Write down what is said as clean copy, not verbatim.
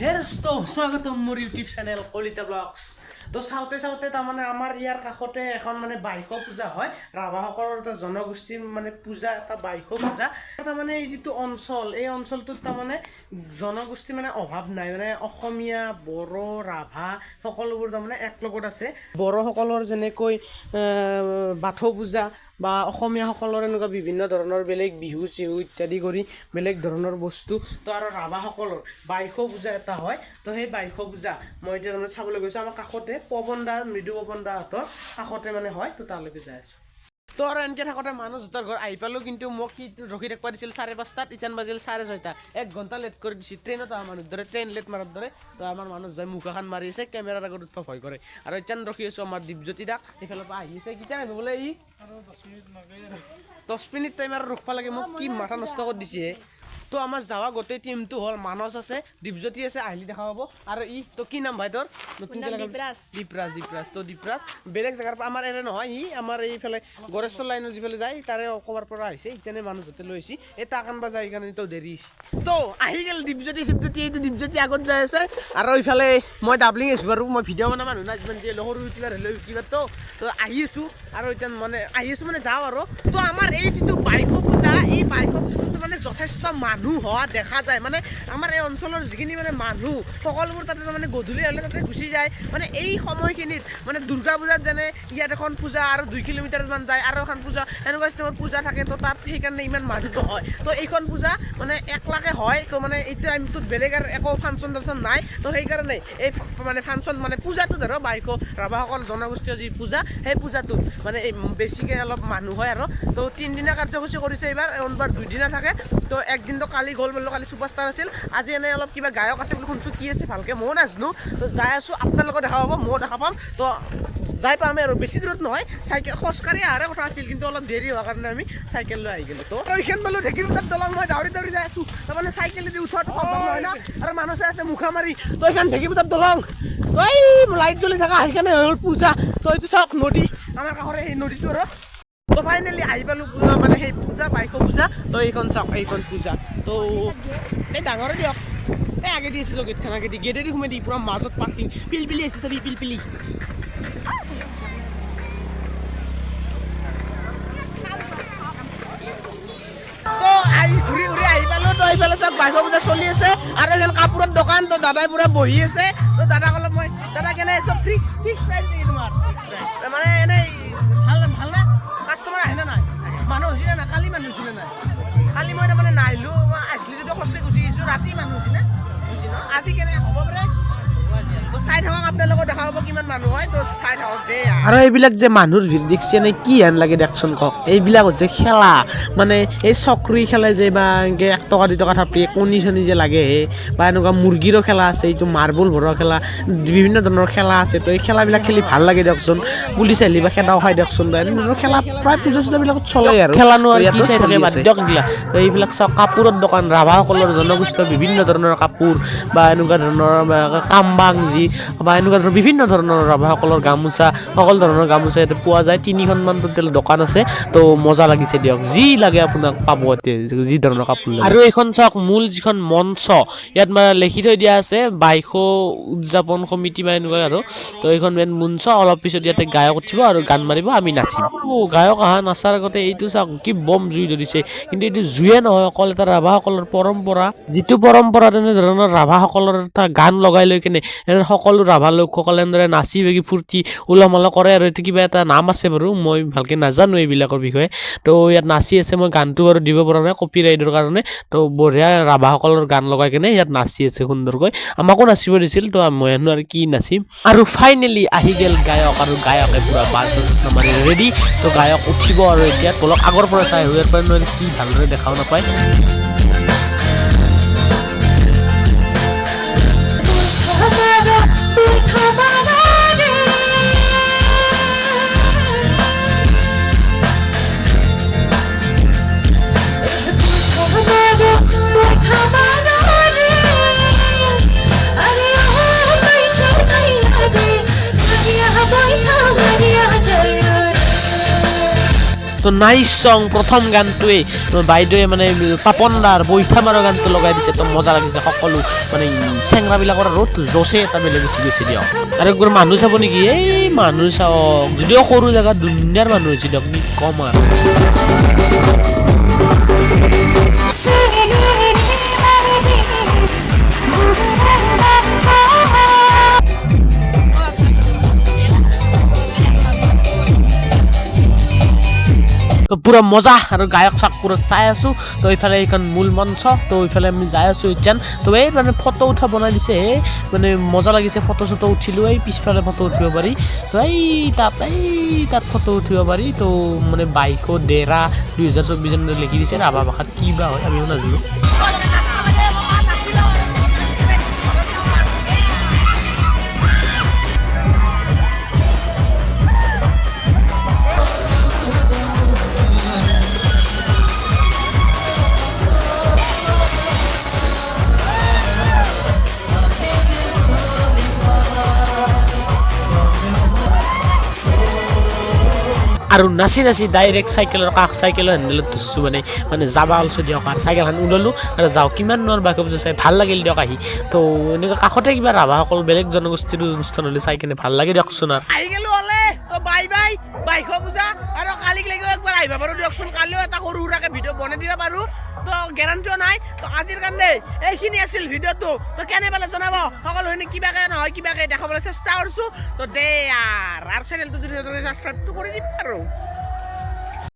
ফেৰস্ত স্বাগতম মোৰ YouTube channel Kalita blogs. তো চাওঁতে তাৰমানে আমাৰ ইয়াৰ কাষতে এখন মানে বাইক পূজা হয়। ৰাভাসকলৰ এটা জনগোষ্ঠীৰ মানে পূজা, এটা বাইক পূজা। তাৰমানে এই যিটো অঞ্চল, এই অঞ্চলটোত তাৰমানে জনগোষ্ঠী মানে অভাৱ নাই, মানে অসমীয়া, বড়ো, ৰাভা সকলোবোৰ তাৰমানে একলগত আছে। বড়োসকলৰ যেনেকৈ বাথৌ পূজা বা অসমীয়াসকলৰ এনেকুৱা বিভিন্ন ধৰণৰ বেলেগ বিহু চিহু ইত্যাদি কৰি বেলেগ ধৰণৰ বস্তু, তো আৰু ৰাভাসকলৰ বাইখো পূজা এটা হয়। তো সেই বাইখো পূজা মই এতিয়া তাৰমানে চাবলৈ গৈছোঁ। আমাৰ কাষতে মৃদু পৱন দাহঁতৰ কাষতে মানে হয়, তো তালৈকে যাই আছোঁ। তো আৰু এনেকৈ থাকোঁতে মানুহ জোতাৰ ঘৰ আহি পালোঁ, কিন্তু মোক সি ৰখি থাকিব দিছিল 5:30, ইটান বাজিল 6:30, 1 ঘণ্টা লেট কৰি দিছিল। ট্ৰেইনত অহা মানুহৰ দৰে, ট্ৰেইন লেট মাৰাৰ দৰে। তো আমাৰ মানুহ যাই মুখাখন মাৰি আছে, কেমেৰাৰ আগত উঠব ভয় কৰে। আৰু ইটান ৰখি আছোঁ আমাৰ দীপজ্যোতি দাক, এইফালৰ পৰা আহি আছে। কেতিয়া আহিব বোলে ই? 10 মিনিট টাইম আৰু ৰখিব লাগে। মোক কি মাথা নষ্ট কৰি দিছে। তো আমাৰ যাৱা গোটেই টিমটো হ'ল, মানস আছে, দীপজ্যোতি আছে, আহিলি দেখা পাব। আৰু ই তো কি নাম ভাই তোৰ? দীপৰাজ। তো দীপৰাজ বেলেগ জেগাৰ পৰা, আমাৰ এনে নহয়, ই আমাৰ এইফালে গড়েশ্বৰ লাইনৰ যিফালে যায় তাৰে ক'বাৰ পৰা আহিছে। ইতেনে মানুহ যাতে লৈ আহিছে, এই তাক আনবা যায় কাৰণে তো দেৰি হৈছে। তো আহি গ'ল দীপজ্যোতি, এইটো দীপজ্যোতি আগত যাই আছে। আৰু এইফালে মই ডাবলিং আছোঁ বাৰু, মই ভিডিঅ' বনাব মানুহ নাই, যিমান দিয়ে সৰু ইউটিউবাৰ হ'লেও ইউটিউবাৰ। তো আহি আছোঁ, আৰু এতিয়া মানে যাওঁ আৰু। তো আমাৰ এই যিটো বাইকো পূজা, এই বাইকো পূজাটো মানে যথেষ্ট মানুহ হোৱা দেখা যায়। মানে আমাৰ এই অঞ্চলৰ যিখিনি মানে মানুহ সকলোবোৰ তাতে মানে গধূলি হ'লে তাতে গুচি যায়। মানে এই সময়খিনিত মানে দুৰ্গা পূজাত যেনে ইয়াত এখন পূজা আৰু 2 কিলোমিটাৰমান যায় আৰু এখন পূজা, এনেকুৱা চিষ্টেমৰ পূজা থাকে। তো তাত সেইকাৰণে ইমান মানুহ নহয়। তো এইখন পূজা মানে একলাকে হয়। তো মানে এতিয়া আমিতো বেলেগ আৰু একো ফাংচন নাই। তো সেইকাৰণে এই মানে ফাংচন মানে পূজাটো ধৰক বাইকো ৰাভাসকল জনগোষ্ঠীয় যি পূজা, সেই পূজাটোত মানে এই বেছিকৈ অলপ মানুহ হয় আৰু। তো 3 দিনীয়া কাৰ্যসূচী কৰিছে এইবাৰ 2 দিনা থাকে। তো একদিনটো কালি গ'ল বোলো, কালি ছুপাৰষ্টাৰ আছিল। আজি এনেই অলপ কিবা গায়ক আছে বুলি শুনছোঁ, কি আছে ভালকৈ ময়ো নাজানো। তো যাই আছোঁ, আপোনালোকক দেখা পাব, ময়ো দেখা পাম। তো যাই পামেই আৰু, বেছি দূৰত নহয়, চাইকেল খোজকাঢ়ি অহাৰ কথা আছিল, কিন্তু অলপ দেৰি হোৱাৰ কাৰণে আমি চাইকেল লৈ আহি গ'লোঁ। তো এইখন বোলো ঢেকীয়াজুলিৰ দলং, মই দাউৰি যাই আছোঁ। তাৰমানে চাইকেলেদি উঠোৱাটো সম্ভৱ নহয় না, আৰু মানুহ চাই আছে মুখা মাৰি। তো এইখন ঢেকীয়াজুলিৰ দলং, তো এই লাইট জ্বলি থকা সেইকাৰণে হ'ল পূজা। তো এইটো চাওক নদী, আমাৰ কাষৰে সেই নদীটো আৰু। তো ফাইনেলি আহি পালোঁ মানে সেই পূজা, বাইকো পূজা। তো এইখন চাওক, এইখন পূজা। তো এই ডাঙৰে দিয়ক, এই আগেদি আছিলোঁ, গেটখন গেটেদি সোমাই দি পূৰা মাজত পাৰ্কিং, পিলপিলি আছে চাবি, পিলপিলি। তো ঘূৰি আহি পালোঁ। তো এইফালে চাওক বাইকো পূজা চলি আছে, আৰু এখন কাপোৰৰ দোকান। তো দাদাই পূৰা বহি আছে। তো দাদাক অলপ মই, দাদা কেনে চব ফিক্স প্ৰাইচ নেকি তোমাৰ? মানে এনেই ভাল না? কাষ্টমাৰ আহে নে নাই? মানুহ হৈছিলে নাই? কালি মানুহ হৈছিলে নাই? কালি মই তাৰমানে নাহিলোঁ, মই আহিছিলোঁ যদিও খৰচকৈ গুচি আহিছোঁ। ৰাতি মানুহ হৈছিলে, আজি কেনে হ'ব পাৰে? তো চাই থাকক, আপোনালোকক দেখা পাব কিমান মানুহ হয়। তো চাই থাকক দেই। আৰু এইবিলাক যে মানুহৰ ভিৰ দেখিছে নে, কি হেন লাগে দেখচোন কওক। এইবিলাক হৈছে খেলা, মানে এই চকৰি খেলে যে, বা এনেকৈ 1 টকা 2 টকা থাপি কণী চণী যে লাগে, বা এনেকুৱা মুৰ্গীৰো খেলা আছে, এইটো মাৰ্বল ভৰোৱা খেলা, বিভিন্ন ধৰণৰ খেলা আছে। তো এই খেলাবিলাক খেলি ভাল লাগে দিয়কচোন। পুলিচ আহিলে বা খেদাও খাই দিয়কচোন, বা এনেধৰণৰ খেলা প্ৰায় পূজা চূজাবিলাকত চলে আৰু। খেলা নোৱাৰ কি চাই থাকে বাদ দিয়ক এইগিলা। তো এইবিলাক চাওক, কাপোৰৰ দোকান, ৰাভাসকলৰ জনগোষ্ঠীয় বিভিন্ন ধৰণৰ কাপোৰ, বা এনেকুৱা ধৰণৰ কামবাং যি, বা এনেকুৱা ধৰণৰ বিভিন্ন ধৰণৰ ৰাভাসকলৰ গামোচা, সকলো ধৰণৰ গামোচা ইয়াতে পোৱা যায়। 3খনমান টোটেল দোকান আছে। তো মজা লাগিছে দিয়ক, যি লাগে আপোনাক পাব ইয়াতে, যি ধৰণৰ কাপোৰ লাগে। আৰু এইখন চাওক, মূল যিখন মঞ্চ, ইয়াত মানে লিখি থৈ দিয়া আছে বাইখো উদযাপন সমিতি বা এনেকুৱা আৰু। তো এইখন মেইন মঞ্চ, অলপ পিছত ইয়াতে গায়ক উঠিব আৰু গান মাৰিব, আমি নাচিম। গায়ক অহা নাচাৰ আগতে এইটো চাওক, কি বম জুই ধৰিছে। কিন্তু এইটো জুয়ে নহয়, অকল এটা ৰাভাসকলৰ পৰম্পৰা, যিটো পৰম্পৰা তেনেধৰণৰ ৰাভাসকলৰ এটা গান লগাই লৈ কিনে সকলো ৰাভা লোকসকলে এনেদৰে নাচি বাগি ফূৰ্তি উলহ মালহ কৰে। আৰু এইটো কিবা এটা নাম আছে বাৰু, মই ভালকৈ নাজানো এইবিলাকৰ বিষয়ে। তো ইয়াত নাচি আছে, মই গানটো বাৰু দিব পৰা নাই কপিৰাইটৰ কাৰণে। তো বঢ়িয়া ৰাভাসকলৰ গান লগাই কিনে ইয়াত নাচি আছে সুন্দৰকৈ, আমাকো নাচিব দিছিল। তো মই আৰু কি নাচিম। আৰু ফাইনেলি আহি গ'ল গায়ক, আৰু গায়কে পূৰা বাজ মাৰি ৰেডি। তো গায়ক উঠিব, আৰু এতিয়া তলক আগৰ পৰা চাই হৈ পৰা কি ভালদৰে দেখাও নাপায়। তো নাইচ সং প্ৰথম গানটোৱে বাইদেৱে মানে পাপন দাৰ বৈঠা মাৰৰ গানটো লগাই দিছে তো মজা লাগিছে সকলো মানে চেংৰাবিলাকৰ আৰু জোচে এটা বেলেগ উঠি গৈছে দিয়ক আৰু একবাৰ মানুহ চাব নেকি এই মানুহ চাওক যদিও সৰু জেগাত দুনিয়াৰ মানুহ হৈছে দিয়ক নি কম আৰু পুৰা মজা আৰু গায়ক চাক পুৰা চাই আছোঁ তো এইফালে এইখন মূল মঞ্চ তো এইফালে আমি যাই আছোঁ এতিয়া তো এই মানে ফটো উঠা বনাই দিছে মানে মজা লাগিছে ফটো চটো উঠিলোঁ এই পিছফালে ফটো উঠিব পাৰি তো এই তাত ফটো উঠিব পাৰি তো মানে বাইকো ডেৰা 2024 লিখি দিছে ৰাভা ভাষাত কি বা হয় আমিও নাজানো আৰু নাচি নাচি ডাইৰেক্ট চাইকেলৰ কাষ চাইকেলৰ হেণ্ডেলত ধৰিছোঁ মানে যাবা ওলছে দিয়ক আৰু চাইকেলখন ওলালোঁ আৰু যাওঁ কিমান নোৱাৰ বাকী বুজা চাই ভাল লাগিল দিয়ক আহি তো এনেকুৱা কাষতে কিবা ৰাভাসকল বেলেগ জনগোষ্ঠীৰ অনুষ্ঠান হ'লে চাই কিনে ভাল লাগে দিয়কচোন আৰু আহি গেলোঁ হ'লে বাই বাই বাইক পূজা আৰু কালিক লাগিব একবাৰ আহিবা পাৰোঁ দিয়কচোন কালিও এটা সৰু সুৰাকৈ ভিডিঅ' বনাই দিব পাৰোঁ তো গেৰাণ্টিও নাই তো আজিৰ কাৰণে এইখিনি আছিল ভিডিঅ'টো তো কেনে পালে জনাব সকলোখিনি কিবাকে নহয় কিবাকে দেখাবলৈ চেষ্টা কৰিছোঁ তো দে আৰু চেনেলটো যদি ছাবস্ক্ৰাইবটো কৰি দিম আৰু